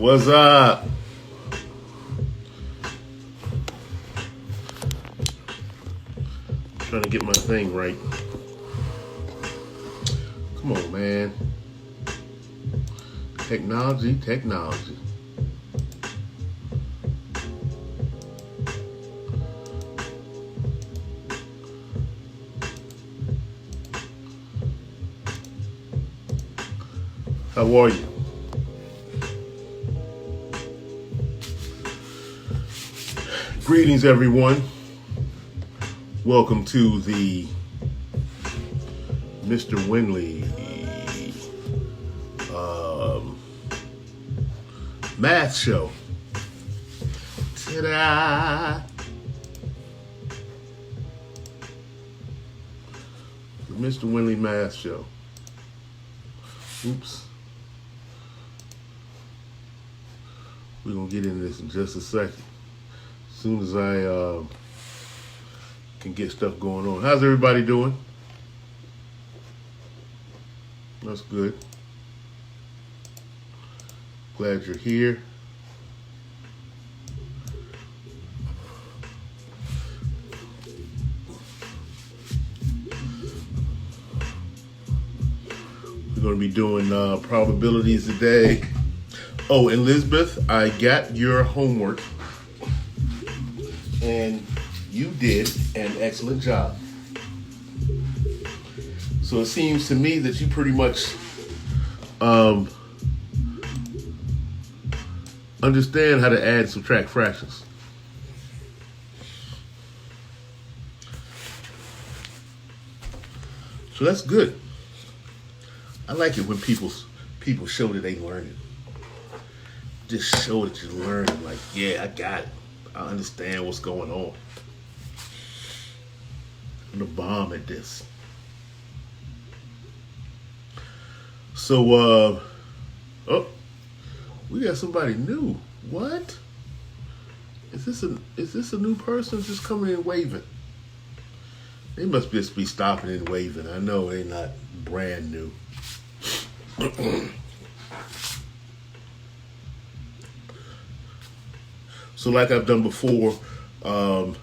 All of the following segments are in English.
What's up? Trying to get my thing right. Come on, man. Technology. How are you? Greetings, everyone. Welcome to the Mr. Windley math show. Ta-da! The Mr. Windley math show. Oops. We're going to get into this in just a second. As soon as I can get stuff going on. How's everybody doing? That's good. Glad you're here. We're going to be doing probabilities today. Oh, and Elizabeth, I got your homework. And you did an excellent job. So it seems to me that you pretty much understand how to add and subtract fractions. So that's good. I like it when people show that they learn it. Just show that you're learning. Like, yeah, I got it. I understand what's going on. I'm the bomb at this. So, oh, we got somebody new. What? Is this a new person just coming in waving? They must just be stopping and waving. I know they're not brand new. So like I've done before, what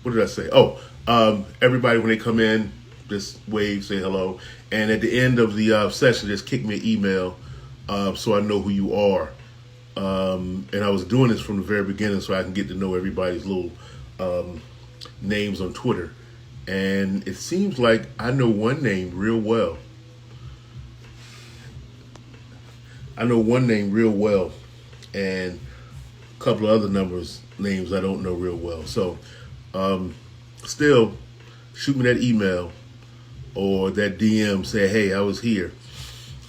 did I say? Oh, everybody when they come in, just wave, say hello. And at the end of the session, just kick me an email so I know who you are. And I was doing this from the very beginning so I can get to know everybody's little names on Twitter. And it seems like I know one name real well. I know one name real well, and a couple of other names I don't know real well. So, still, shoot me that email or that DM. Say, hey, I was here,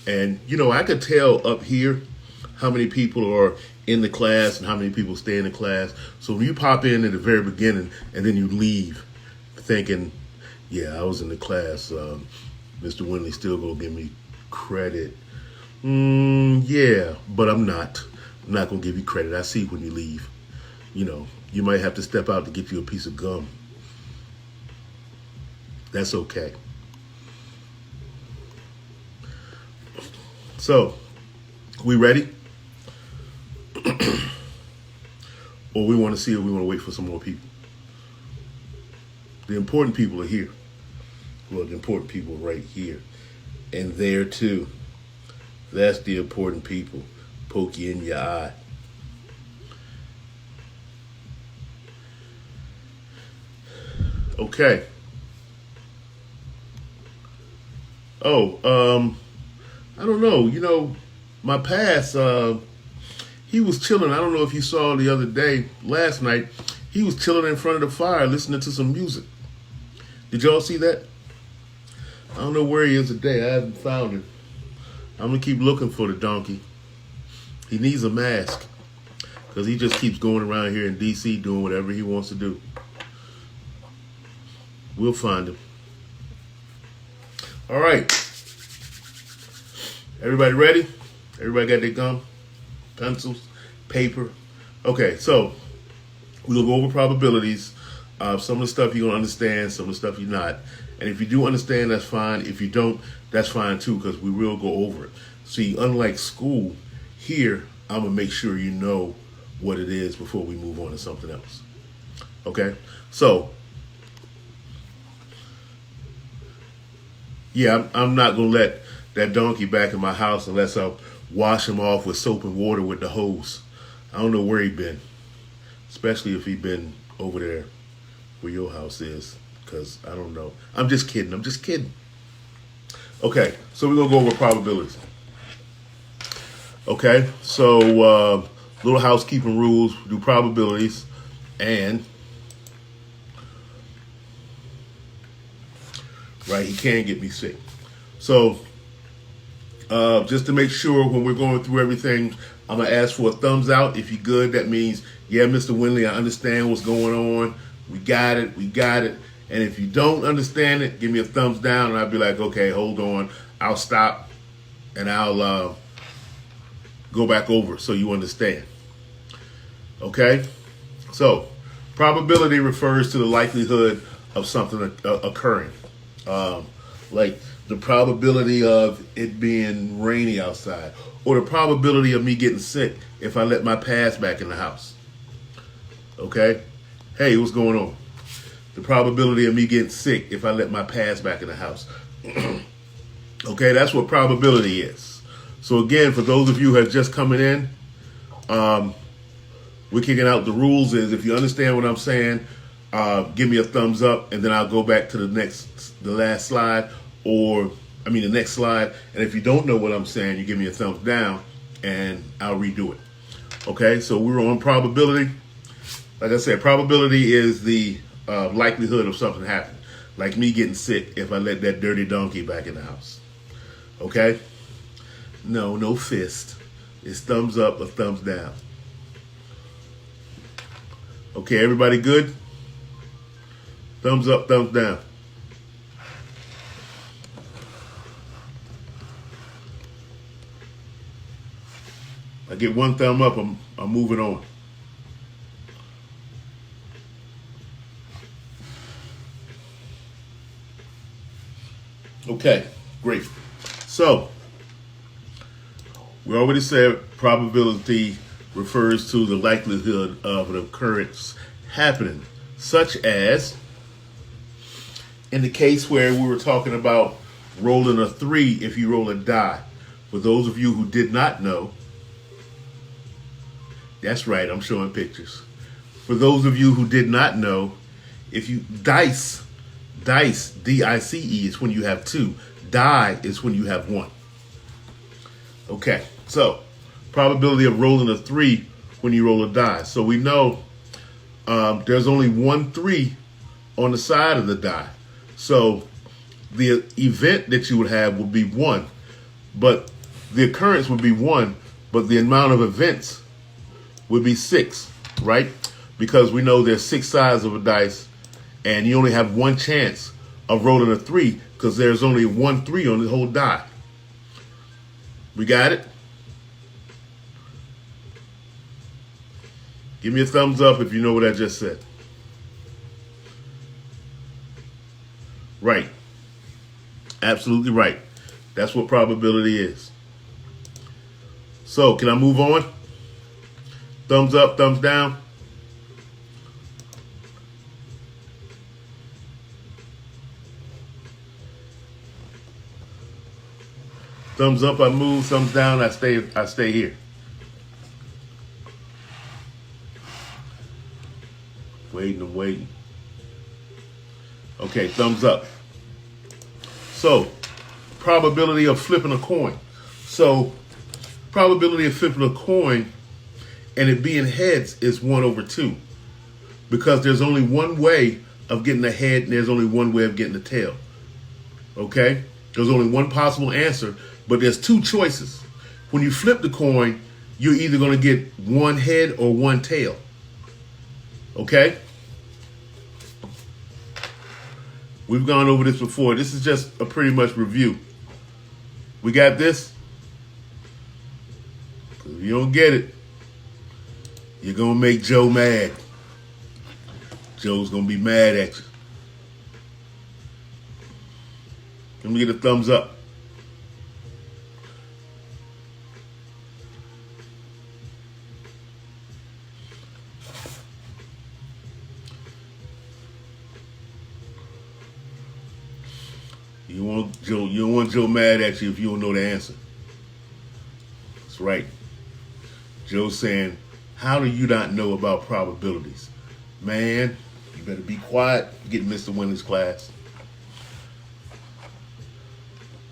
and I could tell up here how many people are in the class and how many people stay in the class. So when you pop in at the very beginning and then you leave, thinking, yeah, I was in the class. Mr. Windley still gonna give me credit. Yeah, but I'm not. I'm not going to give you credit. I see when you leave. You might have to step out to get you a piece of gum. That's okay. So, we ready? Or we want to see, or we want to wait for some more people? The important people are here. Well, the important people are right here. And there too. That's the important people. Poke you in your eye. Okay. Oh, I don't know. My past, he was chilling. I don't know if you saw the other day, last night, he was chilling in front of the fire listening to some music. Did y'all see that? I don't know where he is today. I haven't found him. I'm going to keep looking for the donkey. He needs a mask because he just keeps going around here in D.C. doing whatever he wants to do. We'll find him. All right. Everybody ready? Everybody got their gum, pencils, paper? Okay, so we'll go over probabilities. Some of the stuff you're going to understand, some of the stuff you're not. And if you do understand, that's fine. If you don't, that's fine too, because we will go over it. See, unlike school, here I'm gonna make sure you know what it is before we move on to something else. Okay? So, yeah, I'm not gonna let that donkey back in my house unless I wash him off with soap and water with the hose. I don't know where he been, especially if he been over there where your house is, because I don't know. I'm just kidding. Okay, so we're gonna go over probabilities. Okay, so little housekeeping rules, do probabilities, and right, he can get me sick. So just to make sure when we're going through everything, I'm gonna ask for a thumbs out. If you're good, that means, yeah, Mr. Windley, I understand what's going on. We got it. And if you don't understand it, give me a thumbs down, and I'll be like, okay, hold on. I'll stop, and I'll go back over so you understand. Okay? So, probability refers to the likelihood of something occurring. Like the probability of it being rainy outside, or the probability of me getting sick if I let my pass back in the house. Okay? Hey, what's going on? The probability of me getting sick if I let my pass back in the house. Okay, that's what probability is. So again, for those of you who are just coming in, we're kicking out the rules is if you understand what I'm saying, give me a thumbs up, and then I'll go back to the last slide, the next slide. And if you don't know what I'm saying, you give me a thumbs down, and I'll redo it. Okay, so we're on probability. Like I said, probability is the likelihood of something happening, like me getting sick if I let that dirty donkey back in the house. Okay? No fist. It's thumbs up or thumbs down. Okay, everybody good? Thumbs up, thumbs down. I get one thumb up, I'm moving on. Okay, great. So, we already said probability refers to the likelihood of an occurrence happening, such as in the case where we were talking about rolling a 3 if you roll a die. For those of you who did not know, that's right, I'm showing pictures. For those of you who did not know, if you dice, D-I-C-E is when you have 2. Die is when you have 1. Okay, so probability of rolling a 3 when you roll a die. So we know there's only 1 3 on the side of the die. So the event that you would have would be 1, but the occurrence would be 1, but the amount of events would be 6, right? Because we know there's 6 sides of a dice, and you only have 1 chance of rolling a 3 because there's only 1 3 on the whole die. We got it? Give me a thumbs up if you know what I just said. Right. Absolutely right. That's what probability is. So, can I move on? Thumbs up, thumbs down. Thumbs up, I move. Thumbs down, I stay here. I'm waiting. Okay, thumbs up. So, probability of flipping a coin. So, probability of flipping a coin and it being heads is 1/2. Because there's only one way of getting the head and there's only one way of getting the tail. Okay? There's only one possible answer, but there's 2 choices. When you flip the coin, you're either going to get 1 head or 1 tail. Okay? We've gone over this before. This is just a pretty much review. We got this? If you don't get it, you're going to make Joe mad. Joe's going to be mad at you. Let me get a thumbs up. You don't want Joe mad at you if you don't know the answer. That's right. Joe's saying, how do you not know about probabilities? Man, you better be quiet. You're getting Mr. Windley's class.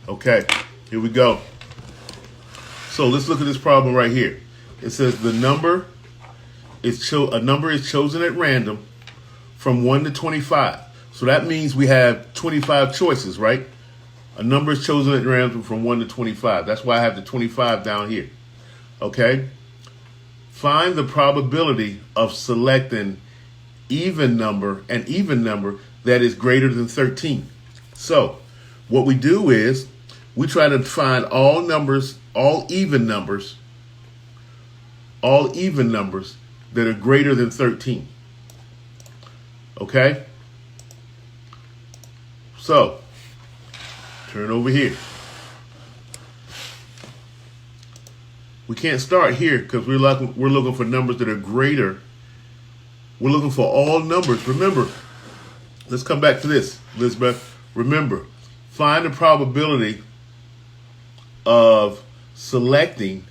Okay, here we go. So let's look at this problem right here. It says a number is chosen at random from 1 to 25. So that means we have 25 choices, right? A number is chosen at random from 1 to 25. That's why I have the 25 down here. Okay? Find the probability of selecting an even number that is greater than 13. So what we do is we try to find all even numbers that are greater than 13. Okay? So, turn over here. We can't start here because we're looking for numbers that are greater. We're looking for all numbers. Remember, let's come back to this, Elizabeth. Remember, find the probability of selecting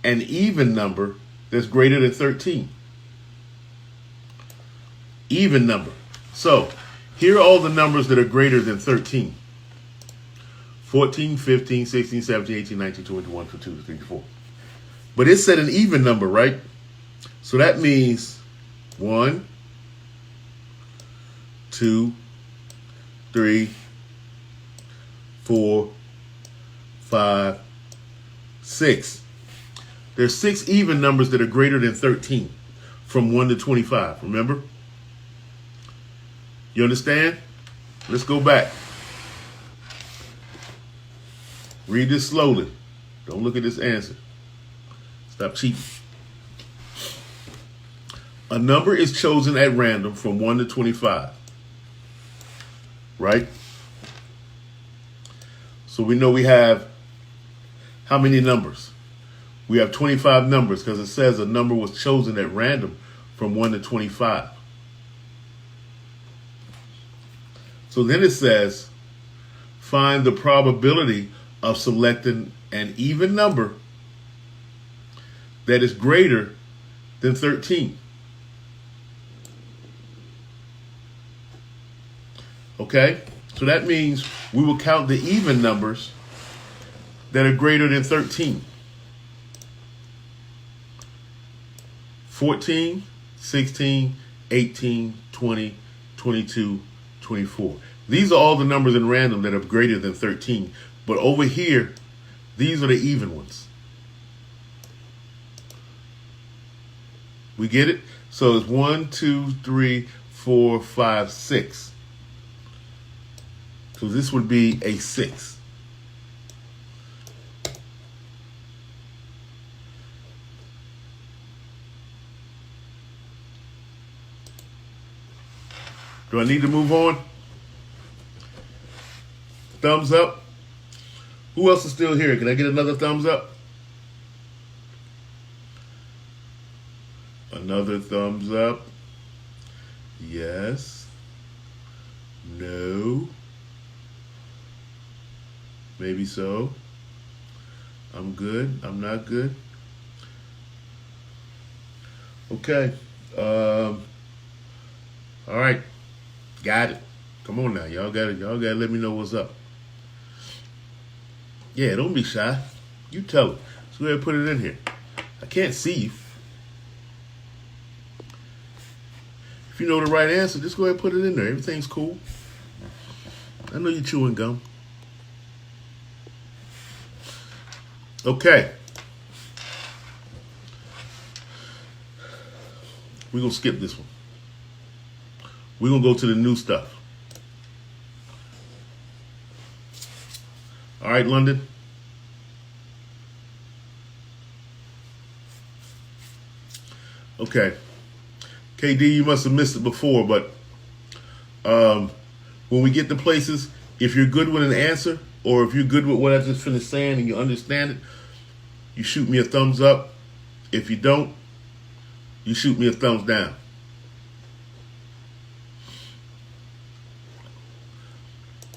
an even number that's greater than 13. Even number. So, here are all the numbers that are greater than 13. 14, 15, 16, 17, 18, 19, 20, 21, 22, 23, 24. But it said an even number, right? So that means 1, 2, 3, 4, 5, 6. There's 6 even numbers that are greater than 13 from 1 to 25, remember? You understand? Let's go back. Read this slowly. Don't look at this answer. Stop cheating. A number is chosen at random from 1 to 25. Right? So we know we have how many numbers? We have 25 numbers because it says a number was chosen at random from 1 to 25. So then it says, find the probability of selecting an even number that is greater than 13. Okay? So that means we will count the even numbers that are greater than 13. 14, 16, 18, 20, 22, 24. These are all the numbers in random that are greater than 13. But over here, these are the even ones. We get it? So it's 1, 2, 3, 4, 5, 6. So this would be a 6. Do I need to move on? Thumbs up. Who else is still here? Can I get another thumbs up? Another thumbs up. Yes. No. Maybe so. I'm good. I'm not good. Okay. All right. Got it. Come on now. Y'all gotta let me know what's up. Yeah, don't be shy. You tell it. Let's go ahead and put it in here. I can't see you. If you know the right answer, just go ahead and put it in there. Everything's cool. I know you're chewing gum. Okay. We're going to skip this one. We're going to go to the new stuff. All right, London. Okay. KD, you must have missed it before, but when we get to places, if you're good with an answer or if you're good with what I just finished saying and you understand it, you shoot me a thumbs up. If you don't, you shoot me a thumbs down.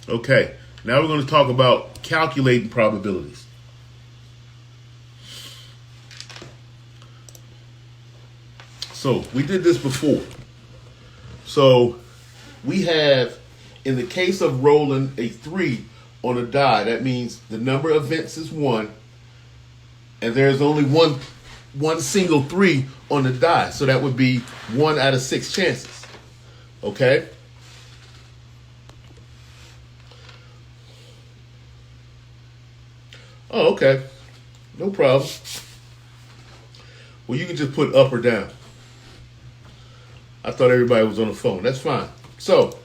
Okay. Now we're going to talk about calculating probabilities. So we did this before. So we have, in the case of rolling a 3 on a die, that means the number of events is 1, and there's only one single 3 on the die. So that would be 1 out of 6 chances. Okay? Oh, okay. No problem. Well, you can just put up or down. I thought everybody was on the phone. That's fine. So,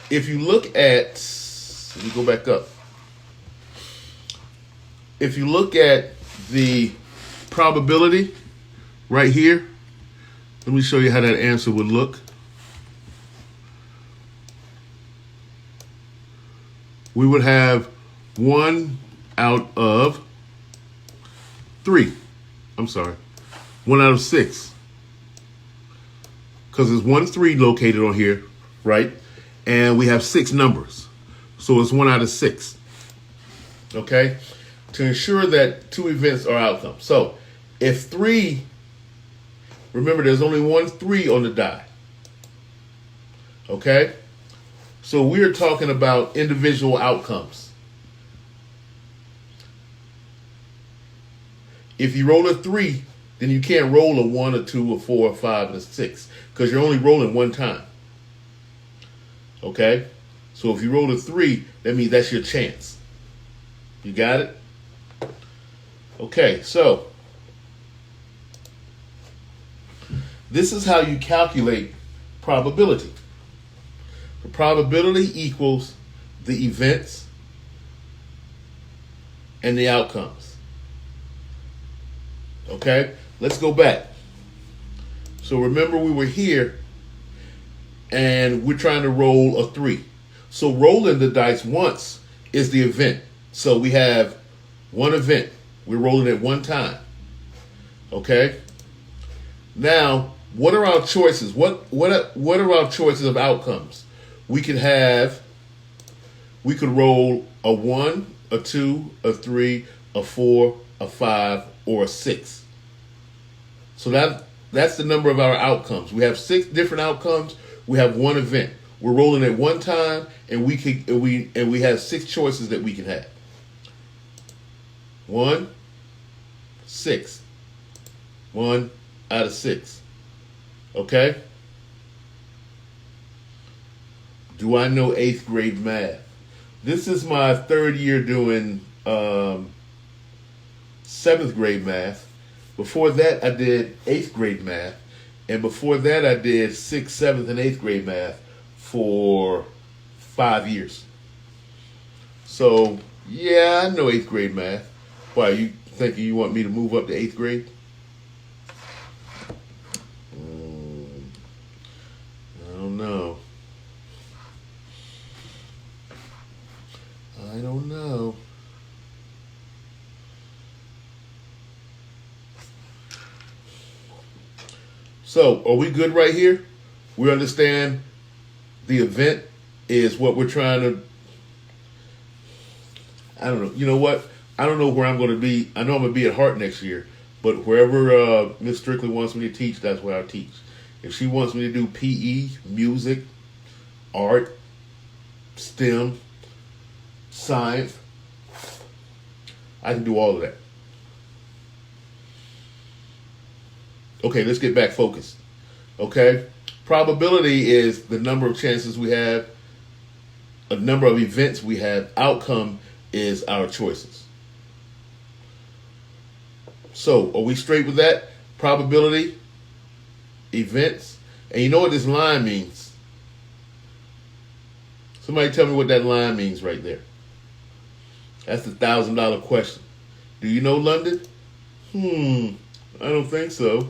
if you look at, let me go back up. If you look at the probability right here, let me show you how that answer would look. We would have 1 out of 3. I'm sorry. 1 out of 6. Because there's 1 3 located on here, right? And we have 6 numbers. So it's 1 out of 6. Okay? To ensure that 2 events are outcomes. So if 3, remember there's only 1 3 on the die. Okay? So we're talking about individual outcomes. If you roll a 3, then you can't roll a 1, a 2, a 4, a 5, and a 6. Because you're only rolling 1 time. Okay? So if you roll a 3, that means that's your chance. You got it? Okay, so this is how you calculate probability. The probability equals the events and the outcomes. Okay? Let's go back. So remember we were here and we're trying to roll a 3. So rolling the dice once is the event. So we have 1 event. We're rolling it 1 time. Okay? Now, what are our choices? What are our choices of outcomes? We could roll a 1, a 2, a 3, a 4, a 5, or a 6. So that's the number of our outcomes. We have 6 different outcomes. We have 1 event. We're rolling at 1 time, and we have 6 choices that we can have. 1, 6. 1 out of 6. Okay? Do I know 8th grade math? This is my 3rd year doing 7th grade math. Before that, I did 8th grade math. And before that, I did 6th, 7th, and 8th grade math for 5 years. So, yeah, I know 8th grade math. Why, you thinking you want me to move up to 8th grade? I don't know. I don't know. So, are we good right here? We understand the event is what we're trying to... I don't know. You know what? I don't know where I'm going to be. I know I'm going to be at Hart next year. But wherever Miss Strictly wants me to teach, that's where I'll teach. If she wants me to do PE, music, art, STEM, science, I can do all of that. Okay, let's get back focused. Okay? Probability is the number of chances we have, a number of events we have. Outcome is our choices. So, are we straight with that? Probability, events, and you know what this line means? Somebody tell me what that line means right there. That's the $1,000 question. Do you know London? I don't think so.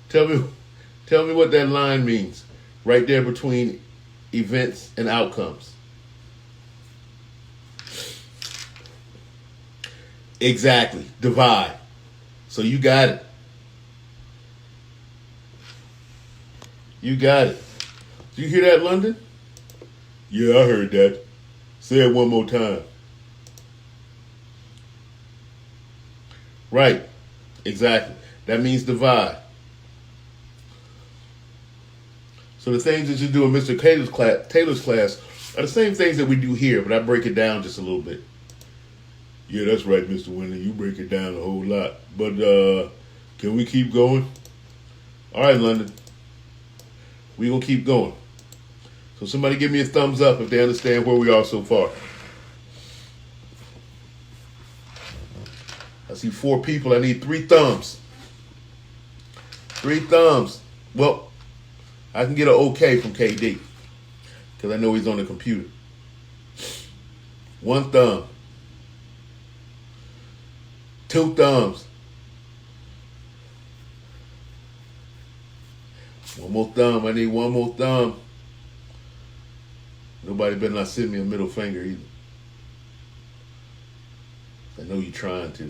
Tell me what that line means right there between events and outcomes. Exactly. Divide. So you got it. You got it. Do you hear that, London? Yeah, I heard that. Say it one more time. Right. Exactly. That means divide. So the things that you do in Mr. Taylor's class are the same things that we do here, but I break it down just a little bit. Yeah, that's right, Mr. Windley. You break it down a whole lot. But can we keep going? All right, London. We're going to keep going. So somebody give me a thumbs up if they understand where we are so far. I see 4 people. I need 3 thumbs. 3 thumbs. Well, I can get an okay from KD because I know he's on the computer. 1 thumb. 2 thumbs. 1 more thumb. I need 1 more thumb. Nobody better not send me a middle finger either. I know you're trying to.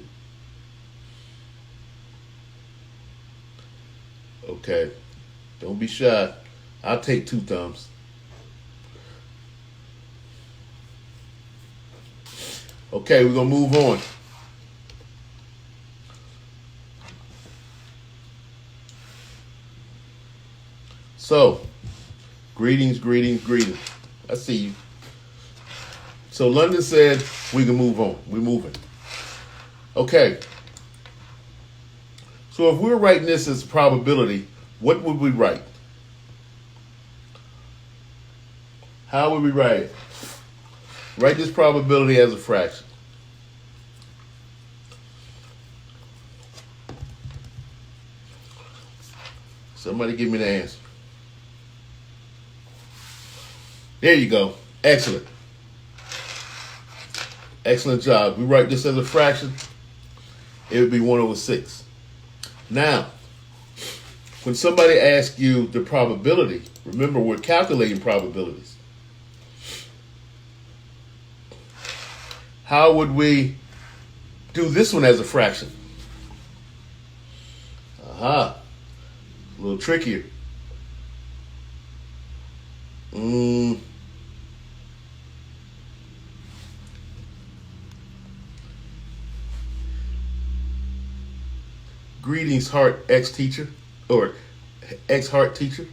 Okay. Don't be shy. I'll take 2 thumbs. Okay, we're going to move on. So, greetings. I see you. So London said we can move on. We're moving. Okay. So if we're writing this as probability, what would we write? How would we write it? Write this probability as a fraction. Somebody give me the answer. There you go. Excellent. Excellent job. We write this as a fraction. It would be 1/6. Now, when somebody asks you the probability, remember we're calculating probabilities. How would we do this one as a fraction? Aha. A little trickier. Greetings, Heart X teacher, or X Heart teacher.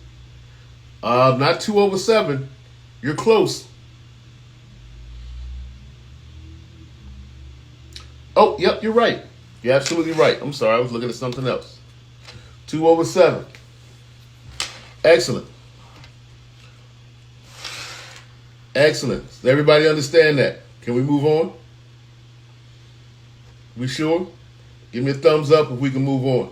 Not 2/7. You're close. Oh, yep, you're right. You're absolutely right. I'm sorry, I was looking at something else. 2/7. Excellent. Excellent. Does everybody understand that? Can we move on? We sure? Give me a thumbs up if we can move on.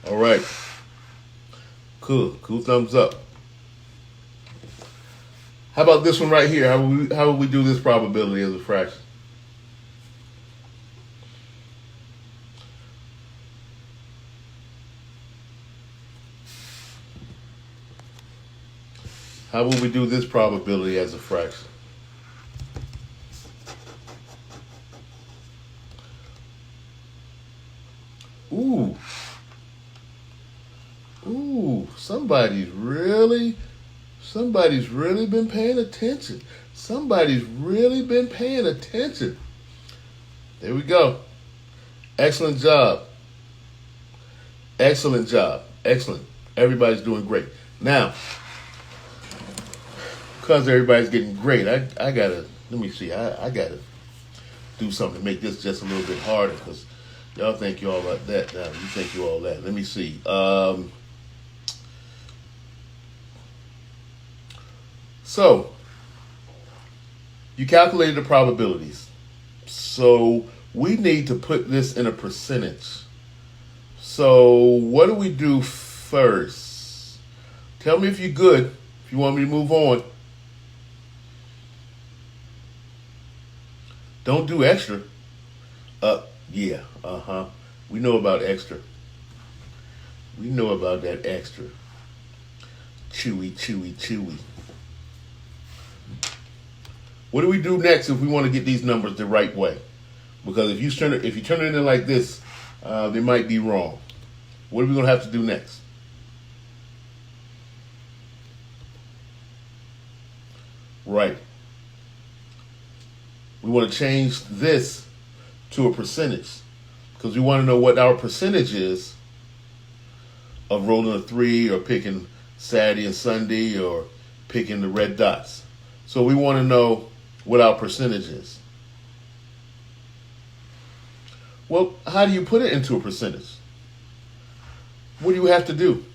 All right. Cool. Cool thumbs up. How about this one right here? How would we do this probability as a fraction? How will we do this probability as a fraction? Ooh. Ooh, somebody's really been paying attention. Somebody's really been paying attention. There we go. Excellent job. Excellent job. Excellent. Everybody's doing great. Now, because everybody's getting great, I gotta, let me see, I gotta do something to make this just a little bit harder because y'all think you all like that now. You think you all that. Let me see. So, you calculated the probabilities. So, we need to put this in a percentage. So, what do we do first? Tell me if you're good, if you want me to move on. Don't do extra. Yeah, we know about extra. We know about that extra. Chewy. What do we do next if we want to get these numbers the right way? Because if you turn it in like this, they might be wrong. What are we going to have to do next? Right. We want to change this to a percentage because we want to know what our percentage is of rolling a 3 or picking Saturday and Sunday or picking the red dots. So we want to know what our percentage is. Well, how do you put it into a percentage? What do you have to do?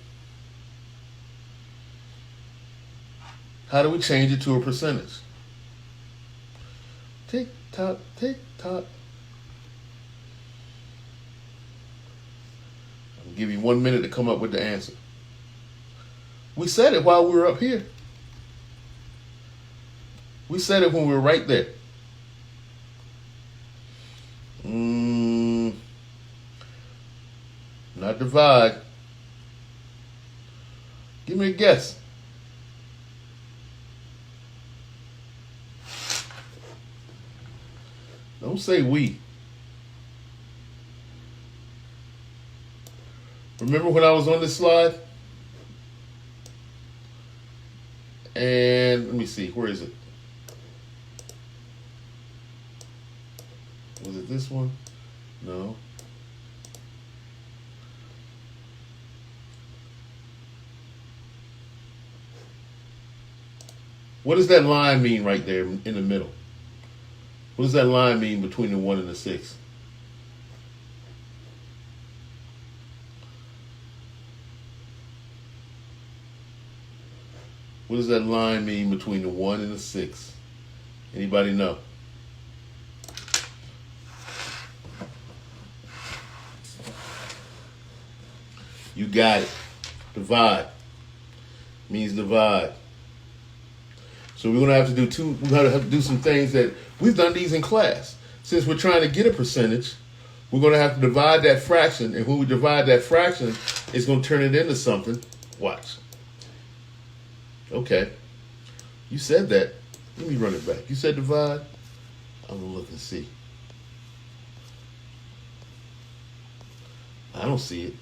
How do we change it to a percentage? Tick tock, tick tock. I'll give you 1 minute to come up with the answer. We said it while we were up here. We said it when we were right there. Not divide. Give me a guess. Don't say we. Remember when I was on this slide? And let me see, where is it? Was it this one? No. What does that line mean right there in the middle? What does that line mean between the 1 and the 6? What does that line mean between the 1 and the 6? Anybody know? You got it. Divide. Means divide. So we're gonna have to do we're gonna have to do some things that we've done these in class. Since we're trying to get a percentage, we're gonna have to divide that fraction, and when we divide that fraction, it's gonna turn it into something. Watch. Okay. You said that. Let me run it back. You said divide? I'm gonna look and see. I don't see it.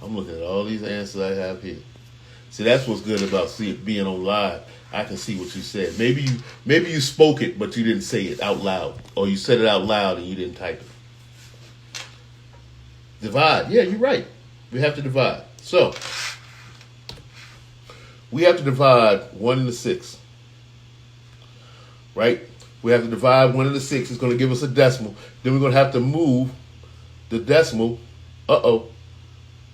I'm looking at all these answers I have here. See, that's what's good about being on live. I can see what you said. Maybe you spoke it, but you didn't say it out loud, or you said it out loud and you didn't type it. Divide. Yeah, you're right. We have to divide. So we have to divide 1 into 6. Right? We have to divide 1 into 6. It's going to give us a decimal. Then we're going to have to move the decimal. Uh-oh.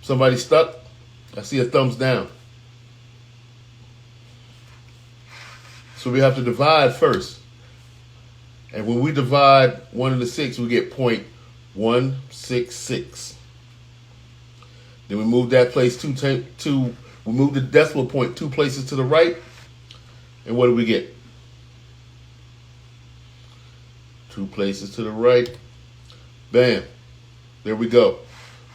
Somebody stuck? I see a thumbs down. So we have to divide first. And when we divide 1 into 6, we get 0.166. Then we move that place we move the decimal point 2 places to the right. And what do we get? 2 places to the right. Bam. There we go.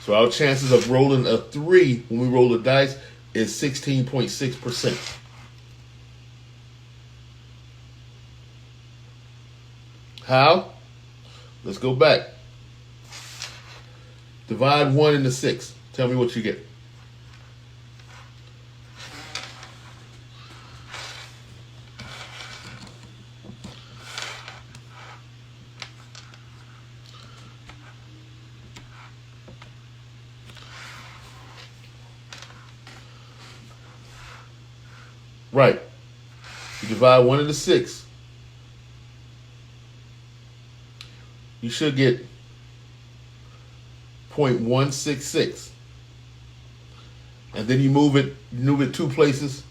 So our chances of rolling a 3 when we roll the dice is 16.6%. How? Let's go back. Divide 1 into 6. Tell me what you get. Right. You divide 1 into 6. You should get 0.166. And then you move it 2 places.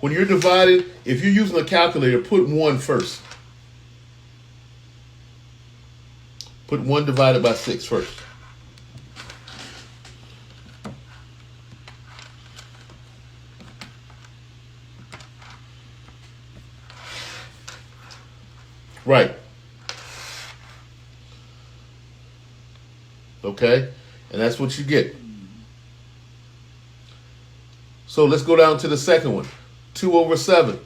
When you're divided, if you're using a calculator, put 1 first. Put 1 divided by 6 first. Right. Okay? And that's what you get. So let's go down to the second one. 2 over 7.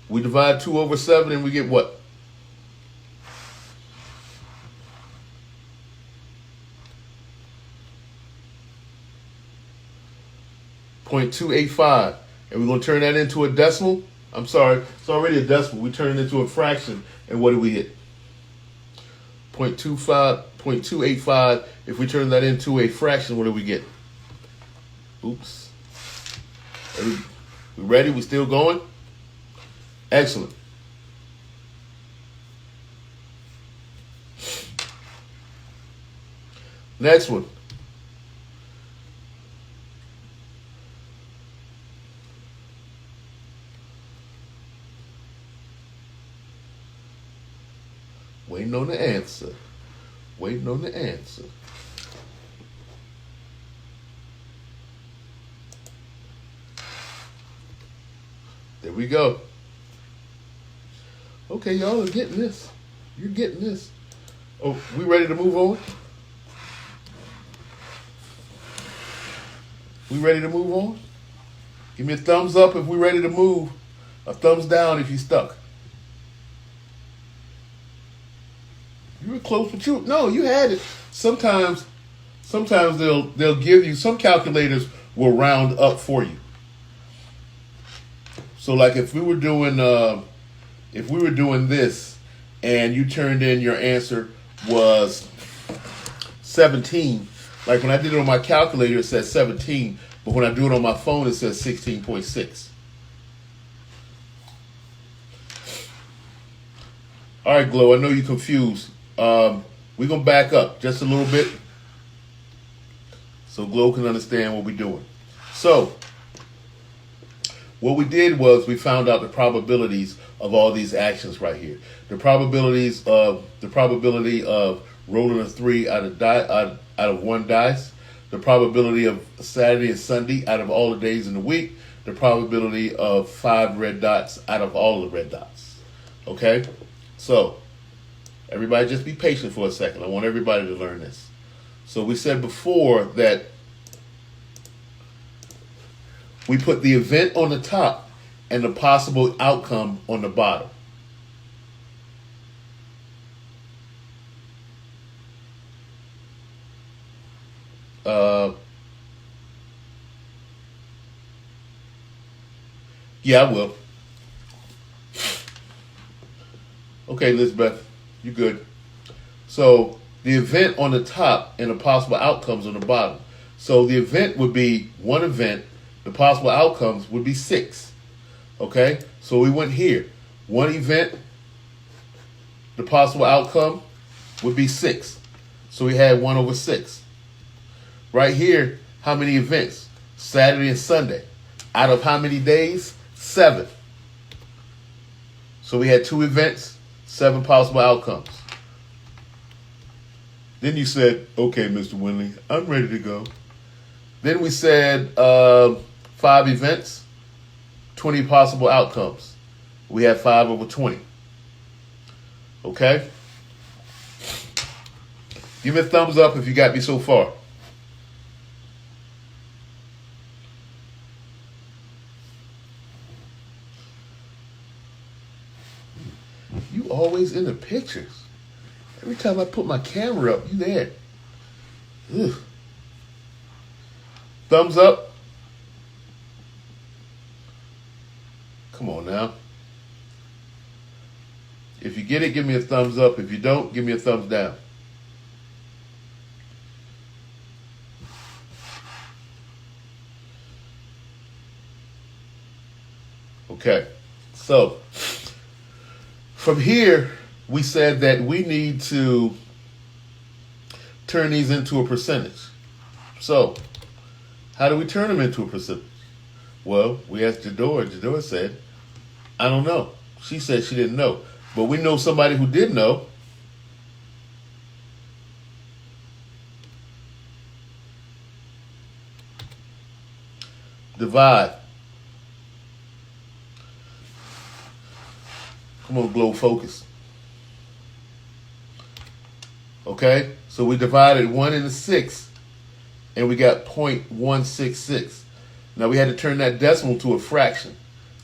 We divide 2 over 7 and we get what? .285. And we're going to turn that into a decimal. I'm sorry, it's already a decimal. We turn it into a fraction, and what do we get? 0.285. If we turn that into a fraction, what do we get? Oops. We ready? We still going? Excellent. Next one. Waiting on the answer. Waiting on the answer. There we go. Okay, y'all are getting this. You're getting this. Oh, we ready to move on? We ready to move on? Give me a thumbs up if we're ready to move. A thumbs down if you're stuck. You were close, but you had it. Sometimes they'll give you, some calculators will round up for you. So like if we were doing this and you turned in your answer was 17, like when I did it on my calculator it says 17, but when I do it on my phone it says 16.6. All right, Glow, I know you're confused. We're going to back up just a little bit so Glow can understand what we're doing. So, what we did was we found out the probabilities of all these actions right here. The probability of rolling a 3 out of one dice, the probability of Saturday and Sunday out of all the days in the week, the probability of 5 red dots out of all the red dots. Okay? So, everybody just be patient for a second. I want everybody to learn this. So we said before that we put the event on the top and the possible outcome on the bottom. Yeah, I will. Okay, Elizabeth. You good. So the event on the top and the possible outcomes on the bottom. So the event would be one event. The possible outcomes would be 6. Okay? So we went here. One event, the possible outcome would be 6. So we had 1 over 6. Right here, how many events? Saturday and Sunday. Out of how many days? 7. So we had 2 events, 7 possible outcomes. Then you said, okay, Mr. Windley, I'm ready to go. Then we said 5 events, 20 possible outcomes. We had 5 over 20. Okay? Give me a thumbs up if you got me so far. You always in the pictures. Every time I put my camera up, you there. Ugh. Thumbs up. Come on now. If you get it, give me a thumbs up. If you don't, give me a thumbs down. Okay. So, from here, we said that we need to turn these into a percentage. So, how do we turn them into a percentage? Well, we asked Jadora. Jadora said, I don't know. She said she didn't know. But we know somebody who did know. Divide. Come on, Glow, focus. Okay? So we divided 1 into 6, and we got 0.166. Now we had to turn that decimal to a fraction.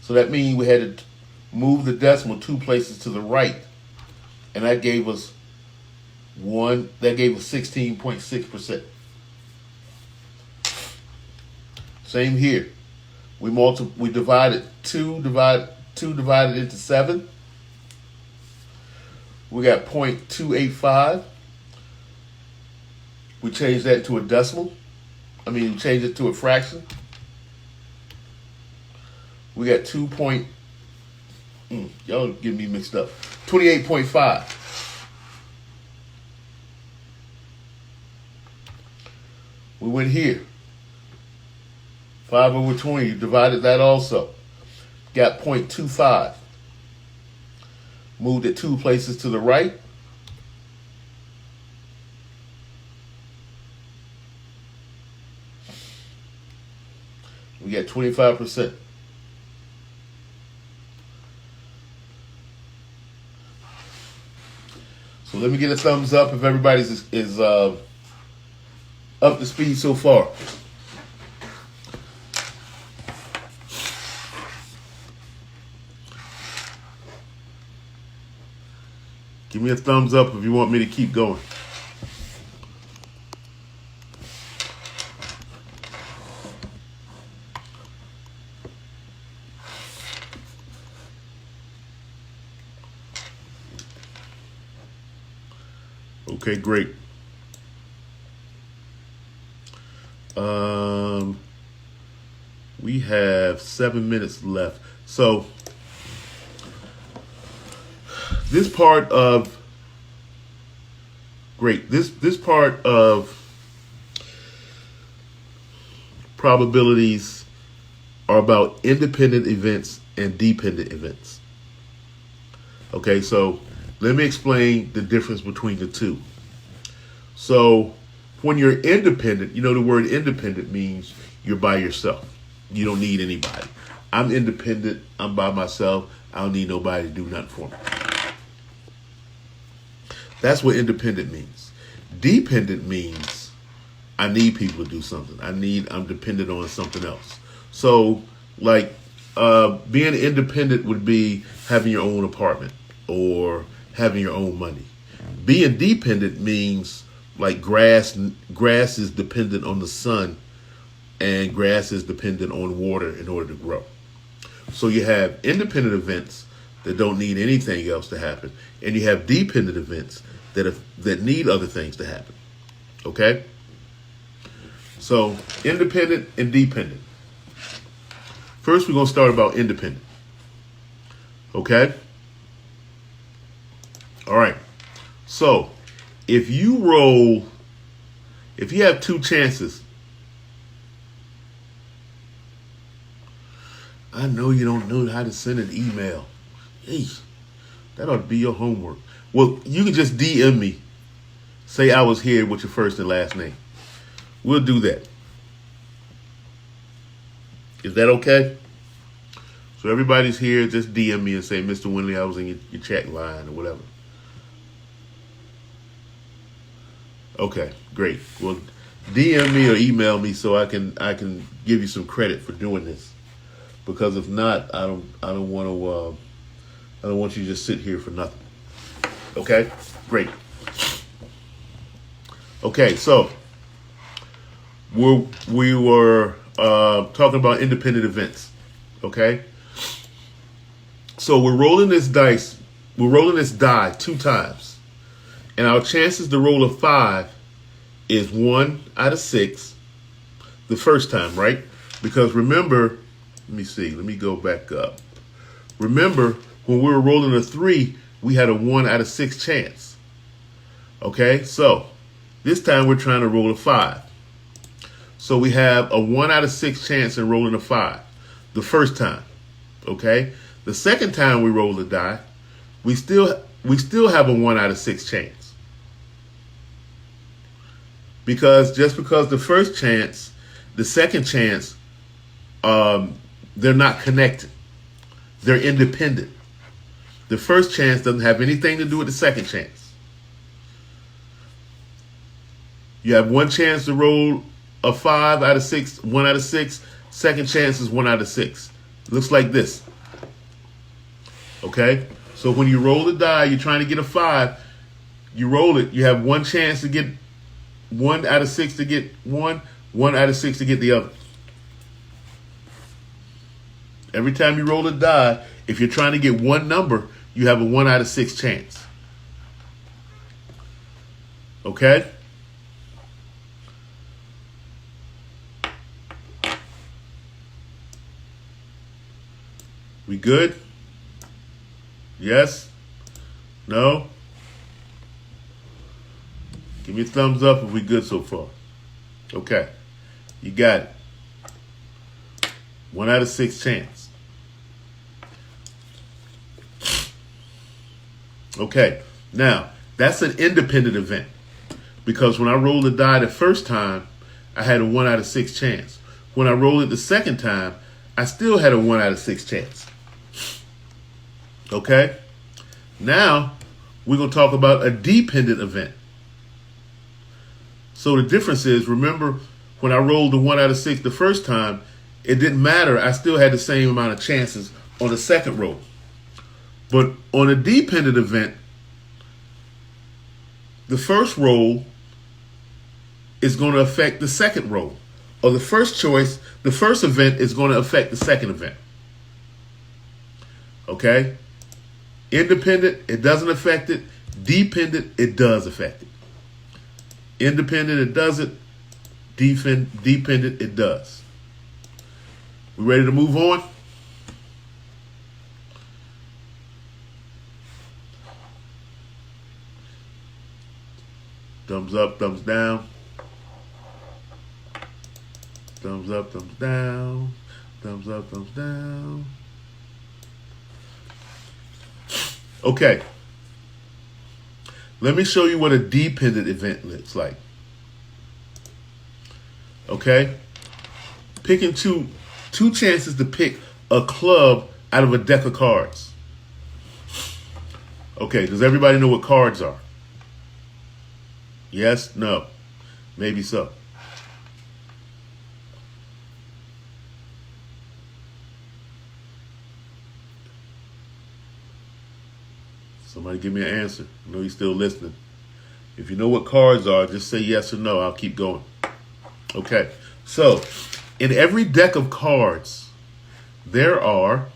So that means we had to move the decimal 2 places to the right. And that gave us 16.6%. Same here. We divided 2 divided into 7. We got 0.285. We changed that to a decimal. We changed it to a fraction. We got y'all getting me mixed up. 28.5. We went here. 5 over 20, divided that also. Got 0.25. Moved it 2 places to the right. We got 25%. So let me get a thumbs up if everybody's is up to speed so far. Give me a thumbs up if you want me to keep going. Okay, great. We have 7 minutes left. So this part of this part of probabilities are about independent events and dependent events. Okay, so let me explain the difference between the two. So when you're independent, the word independent means you're by yourself. You don't need anybody. I'm independent. I'm by myself. I don't need nobody to do nothing for me. That's what independent means. Dependent means I need people to do something. I'm dependent on something else. So like being independent would be having your own apartment or having your own money. Being dependent means like grass is dependent on the sun, and grass is dependent on water in order to grow. So you have independent events that don't need anything else to happen, and you have dependent events that need other things to happen. Okay? So independent and dependent. First, we're going to start about independent. Okay? All right. So if you have 2 chances, I know you don't know how to send an email. Eesh, that ought to be your homework. Well, you can just DM me. Say I was here with your first and last name. We'll do that. Is that okay? So everybody's here, just DM me and say, Mr. Windley, I was in your chat line or whatever. Okay, great. Well, DM me or email me so I can give you some credit for doing this. Because if not, I don't want you to just sit here for nothing. Okay, great. Okay, so we were talking about independent events. Okay, so we're rolling this dice. We're rolling this die 2 times, and our chances to roll a 5 is 1 out of 6. The first time, right? Because remember. Let me see. Let me go back up. Remember, when we were rolling a 3, we had a 1 out of 6 chance. Okay, so this time we're trying to roll a 5. So we have a 1 out of 6 chance in rolling a 5. The first time. Okay? The second time we roll the die, we still have a 1 out of 6 chance. Because just because the first chance, the second chance, they're not connected. They're independent. The first chance doesn't have anything to do with the second chance. You have 1 chance to roll a 5 out of 6, 1 out of 6. Second chance is 1 out of 6. Looks like this. Okay? So when you roll the die, you're trying to get a 5. You roll it. You have one chance to get 1 out of 6 to get 1. 1 out of 6 to get the other. Every time you roll a die, if you're trying to get one number, you have a 1 out of 6 chance. Okay? We good? Yes? No? Give me a thumbs up if we good so far. Okay. You got it. 1 out of 6 chance. Okay. Now, that's an independent event. Because when I rolled the die the first time, I had a 1 out of 6 chance. When I rolled it the second time, I still had a 1 out of 6 chance. Okay? Now, we're going to talk about a dependent event. So the difference is, remember, when I rolled the 1 out of 6 the first time, it didn't matter. I still had the same amount of chances on the second roll. But on a dependent event, the first roll is going to affect the second roll. Or the first choice, the first event is going to affect the second event. Okay? Independent, it doesn't affect it. Dependent, it does affect it. Independent, it doesn't. Dependent, it does. We ready to move on? Thumbs up, thumbs down. Thumbs up, thumbs down. Thumbs up, thumbs down. Okay. Let me show you what a dependent event looks like. Okay? Picking two chances to pick a club out of a deck of cards. Okay, does everybody know what cards are? Yes? No? Maybe so. Somebody give me an answer. I know you're still listening. If you know what cards are, just say yes or no. I'll keep going. Okay. So, in every deck of cards, there are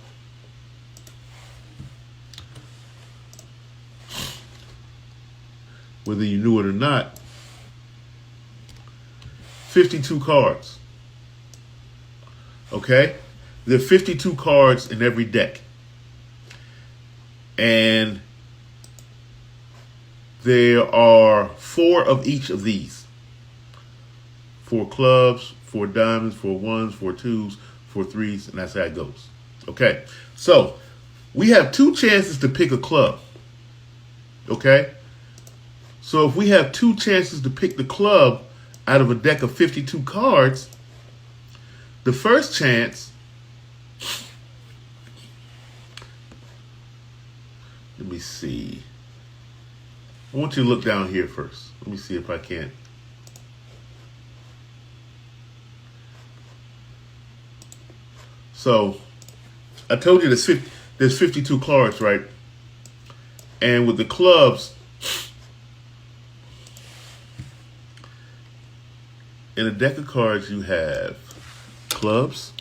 whether you knew it or not, 52 cards. Okay? There are 52 cards in every deck. And there are 4 of each of these. 4 clubs, 4 diamonds, 4 ones, 4 twos, 4 threes, and that's how it goes. Okay, so we have 2 chances to pick a club. Okay, so if we have 2 chances to pick the club out of a deck of 52 cards, the first chance, let me see. I want you to look down here first. Let me see if I can. So, I told you there's 52 cards, right? And with the clubs, in a deck of cards you have clubs,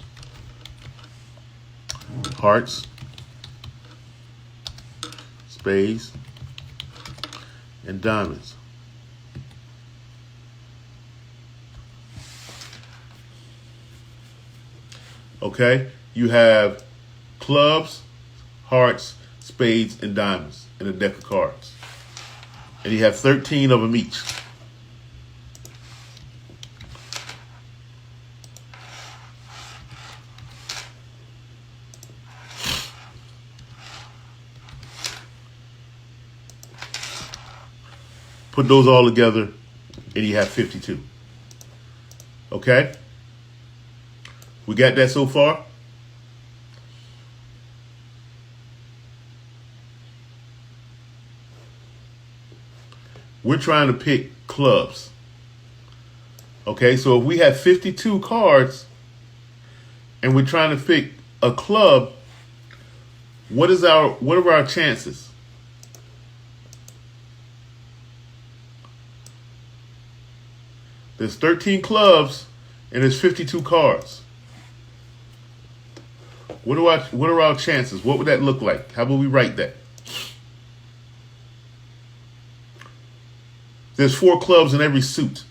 hearts, spades, and diamonds. Okay? You have clubs, hearts, spades, and diamonds in a deck of cards. And you have 13 of them each. Put those all together, and you have 52. Okay? We got that so far? We're trying to pick clubs. Okay, so if we have 52 cards, and we're trying to pick a club, what are our chances? There's 13 clubs and there's 52 cards. What are our chances? What would that look like? How would we write that? There's 4 clubs in every suit.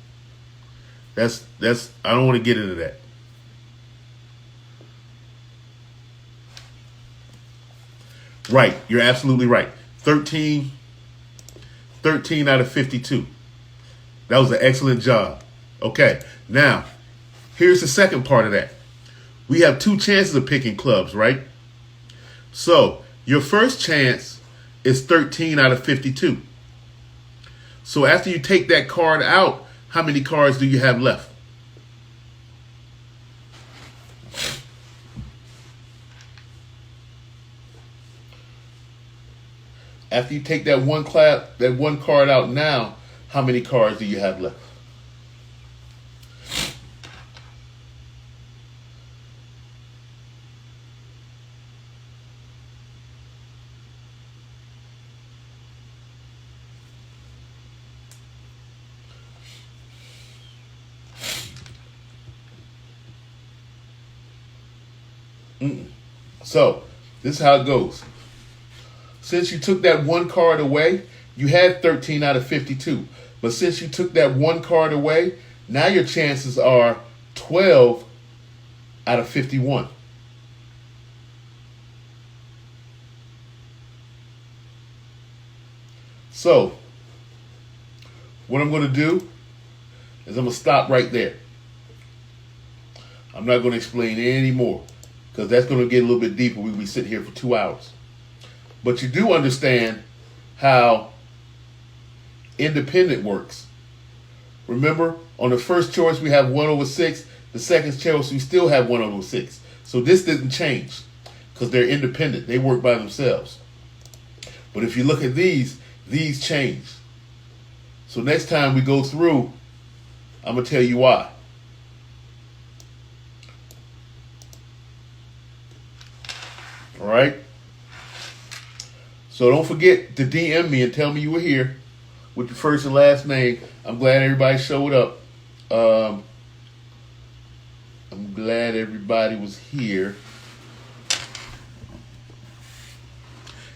That's I don't want to get into that. Right, you're absolutely right. 13 out of 52. That was an excellent job. Okay, now, here's the second part of that. We have 2 chances of picking clubs, right? So, your first chance is 13 out of 52. So after you take that card out, how many cards do you have left? After you take that one card out now, how many cards do you have left? So, this is how it goes. Since you took that one card away, you had 13 out of 52. But since you took that one card away, now your chances are 12 out of 51. So, what I'm going to do is I'm going to stop right there. I'm not going to explain any more because that's going to get a little bit deeper. We'll be sitting here for 2 hours. But you do understand how independent works. Remember, on the first choice we have 1/6. The second choice we still have 1/6. So this didn't change because they're independent. They work by themselves. But if you look at these change. So next time we go through, I'm going to tell you why. All right? So don't forget to DM me and tell me you were here with your first and last name. I'm glad everybody showed up. I'm glad everybody was here.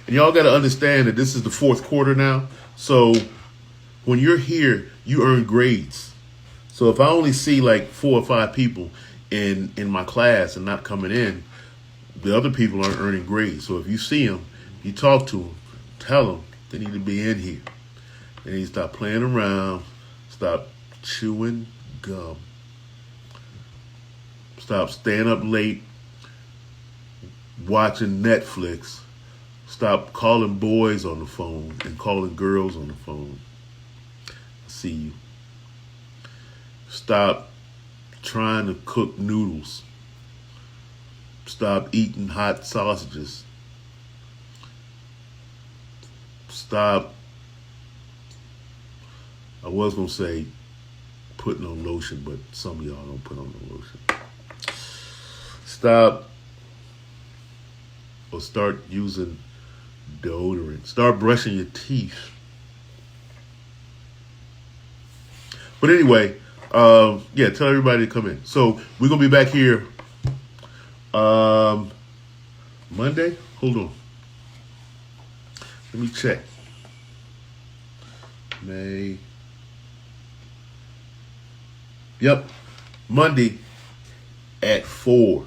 And y'all got to understand that this is the 4th quarter now. So when you're here, you earn grades. So if I only see like 4 or 5 people in my class and not coming in, the other people aren't earning grades. So if you see them, you talk to them, tell them they need to be in here. They need to stop playing around, stop chewing gum, stop staying up late, watching Netflix, stop calling boys on the phone and calling girls on the phone. See you. Stop trying to cook noodles. Stop eating hot sausages. Stop, I was going to say putting on lotion, but some of y'all don't put on the lotion. Stop or start using deodorant. Start brushing your teeth. But anyway, yeah, tell everybody to come in. So we're going to be back here Monday. Hold on. Let me check. May. Yep. Monday at 4.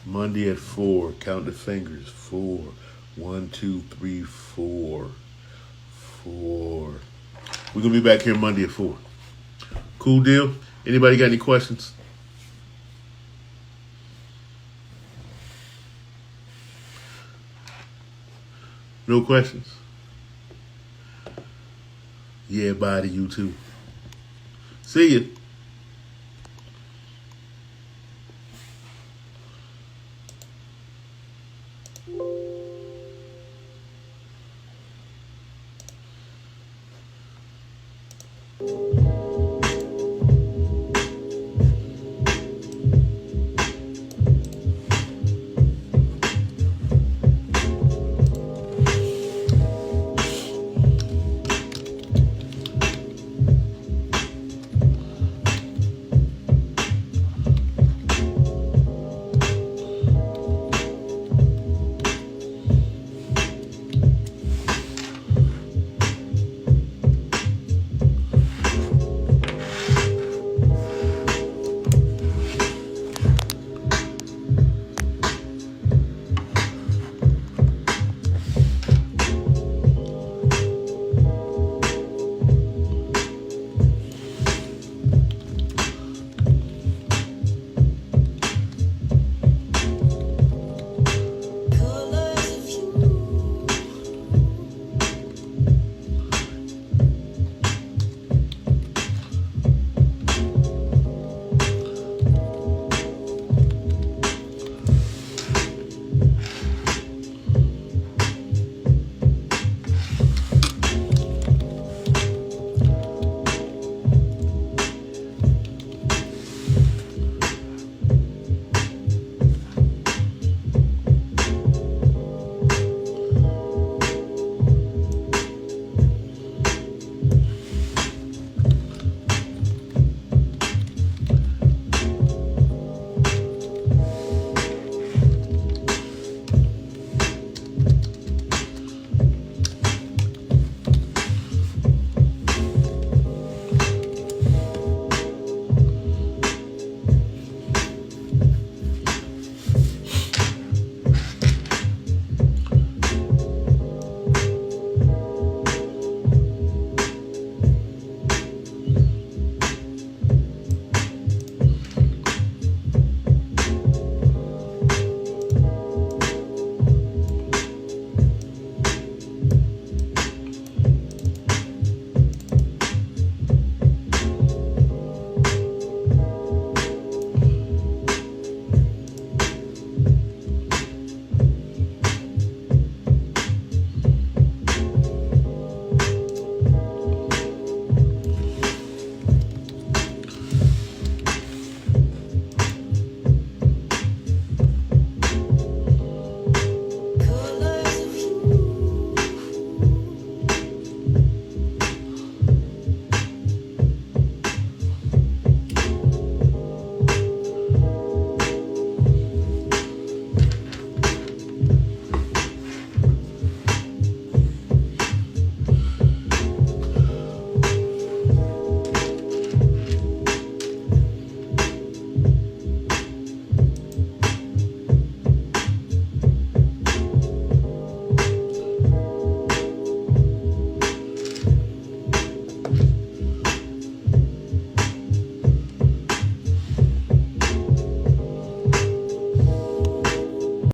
Monday at 4. Count the fingers. 4. 1, 2, 3, 4. 4. We're going to be back here Monday at 4. Cool deal? Anybody got any questions? No questions? Yeah, bye to you too. See ya.